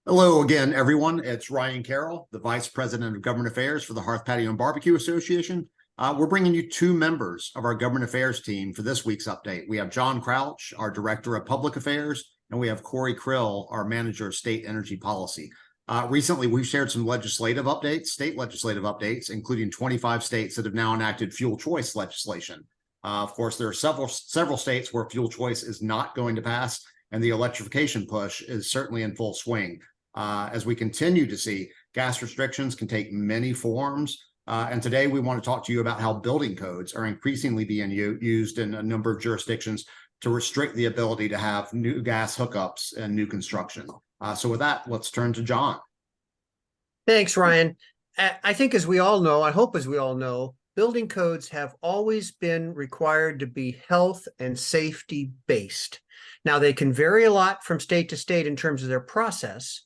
Hello again, everyone. It's Ryan Carroll, the Vice President of Government Affairs for the Hearth Patio and Barbecue Association. We're bringing you two members of our Government Affairs team for this week's update. We have John Crouch, our Director of Public Affairs, and we have Corey Krill, our Manager of State Energy Policy. Recently, we've shared some legislative updates, state legislative updates, including 25 states that have now enacted fuel choice legislation. Of course, there are several states where fuel choice is not going to pass, and the electrification push is certainly in full swing. As we continue to see, gas restrictions can take many forms. And today we want to talk to you about how building codes are increasingly being used in a number of jurisdictions to restrict the ability to have new gas hookups and new construction. So with that, let's turn to John. Thanks, Ryan. I think as we all know, I hope as we all know, building codes have always been required to be health and safety based. Now, they can vary a lot from state to state in terms of their process.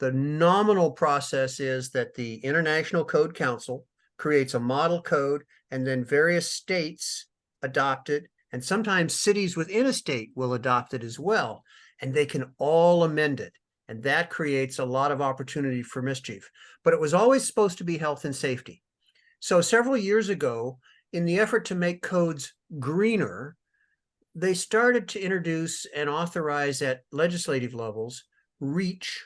The nominal process is that the International Code Council creates a model code, and then various states adopt it, and sometimes cities within a state will adopt it as well, and they can all amend it. And that creates a lot of opportunity for mischief. But it was always supposed to be health and safety. So several years ago, in the effort to make codes greener, they started to introduce and authorize at legislative levels reach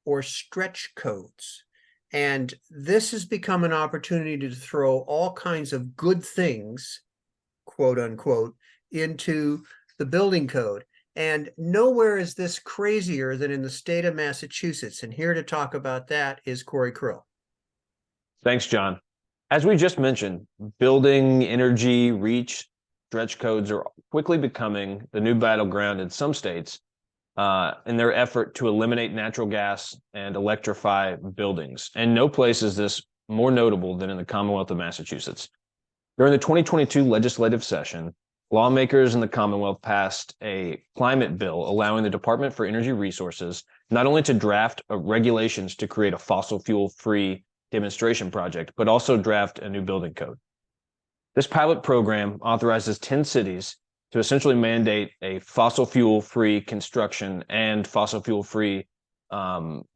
or stretch codes. And this has become an opportunity to throw all kinds of good things, quote unquote, into the building code. And nowhere is this crazier than in the state of Massachusetts. And here to talk about that is Corey Krill. Thanks, John. As we just mentioned, building, energy, reach, stretch codes are quickly becoming the new battleground in some states in their effort to eliminate natural gas and electrify buildings. And no place is this more notable than in the Commonwealth of Massachusetts. During the 2022 legislative session, lawmakers in the Commonwealth passed a climate bill allowing the Department for Energy Resources not only to draft regulations to create a fossil fuel-free demonstration project, but also draft a new building code. This pilot program authorizes 10 cities to essentially mandate a fossil fuel-free construction and fossil fuel-free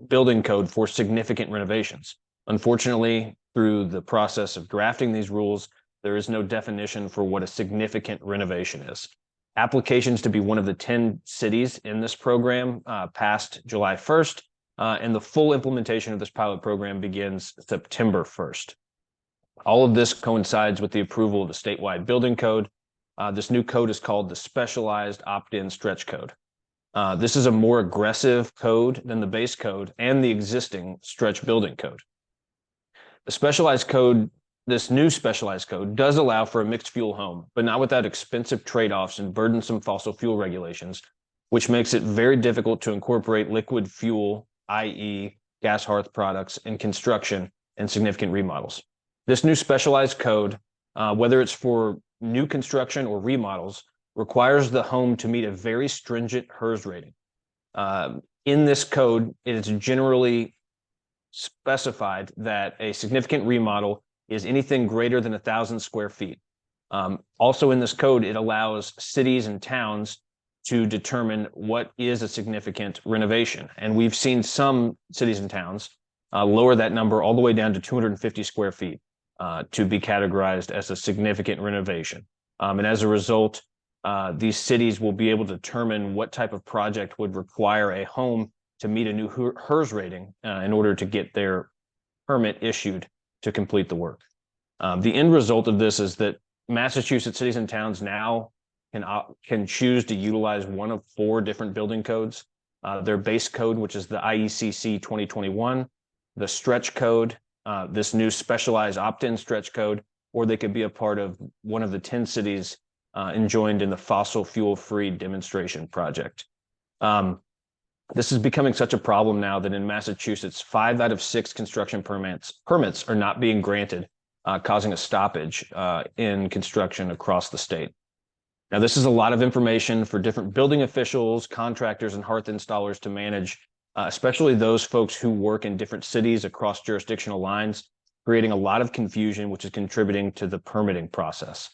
building code for significant renovations. Unfortunately, through the process of drafting these rules, there is no definition for what a significant renovation is. Applications to be one of the 10 cities in this program passed July 1st, and the full implementation of this pilot program begins September 1st. All of this coincides with the approval of the statewide building code. This new code is called the Specialized Opt-in Stretch Code. This is a more aggressive code than the base code and the existing stretch building code. This new specialized code does allow for a mixed fuel home, but not without expensive trade-offs and burdensome fossil fuel regulations, which makes it very difficult to incorporate liquid fuel, i.e. gas hearth products, in construction and significant remodels. This new specialized code, whether it's for new construction or remodels, requires the home to meet a very stringent HERS rating. In this code, it is generally specified that a significant remodel is anything greater than 1,000 square feet. Also in this code, it allows cities and towns to determine what is a significant renovation. And we've seen some cities and towns lower that number all the way down to 250 square feet to be categorized as a significant renovation. And as a result, these cities will be able to determine what type of project would require a home to meet a new HERS rating in order to get their permit issued to complete the work. The end result of this is that Massachusetts cities and towns now can choose to utilize one of 4 different building codes. Their base code, which is the IECC 2021, the stretch code, this new specialized opt-in stretch code, or they could be a part of one of the 10 cities enjoined in the fossil fuel-free demonstration project. This is becoming such a problem now that in Massachusetts, 5 out of 6 construction permits are not being granted, causing a stoppage in construction across the state. Now, this is a lot of information for different building officials, contractors, and hearth installers to manage, especially those folks who work in different cities across jurisdictional lines, creating a lot of confusion, which is contributing to the permitting process.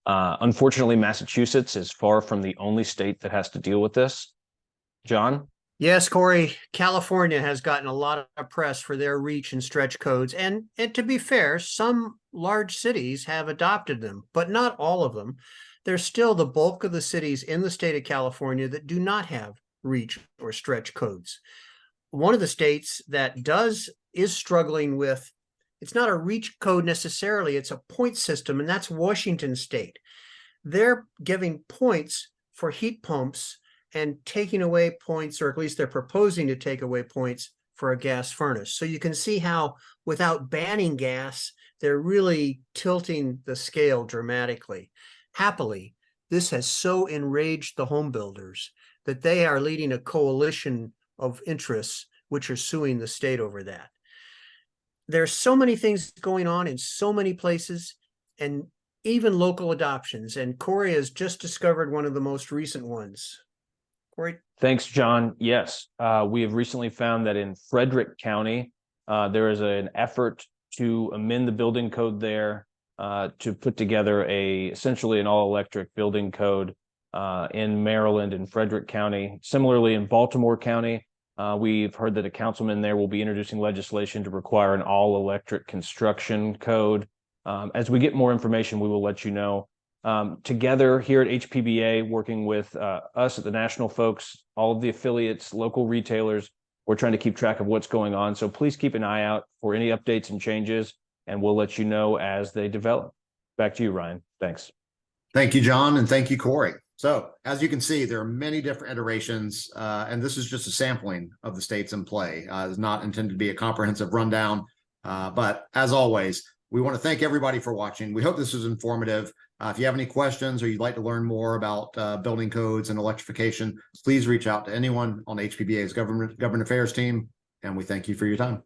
Unfortunately, Massachusetts is far from the only state that has to deal with this. John? Yes, Corey, California has gotten a lot of press for their reach and stretch codes. And to be fair, some large cities have adopted them, but not all of them. There's still the bulk of the cities in the state of California that do not have reach or stretch codes. One of the states that is struggling with, it's not a reach code necessarily, it's a point system, and that's Washington State. They're giving points for heat pumps and taking away points, or at least they're proposing to take away points for a gas furnace. So you can see how without banning gas, they're really tilting the scale dramatically. Happily, this has so enraged the home builders that they are leading a coalition of interests which are suing the state over that. There's so many things going on in so many places, and even local adoptions. And Corey has just discovered one of the most recent ones. Corey? Thanks, John. Yes, we have recently found that in Frederick County, there is an effort to amend the building code there to put together essentially an all-electric building code in Maryland and Frederick County. Similarly, in Baltimore County, we've heard that a councilman there will be introducing legislation to require an all-electric construction code. As we get more information, we will let you know. Together here at HPBA, working with us at the national folks, all of the affiliates, local retailers, we're trying to keep track of what's going on. So please keep an eye out for any updates and changes, and we'll let you know as they develop. Back to you, Ryan. Thanks. Thank you, John, and thank you, Corey. So as you can see, there are many different iterations, and this is just a sampling of the states in play. It's not intended to be a comprehensive rundown, but as always, we want to thank everybody for watching. We hope this was informative. If you have any questions or you'd like to learn more about building codes and electrification, please reach out to anyone on HPBA's government affairs team, and we thank you for your time.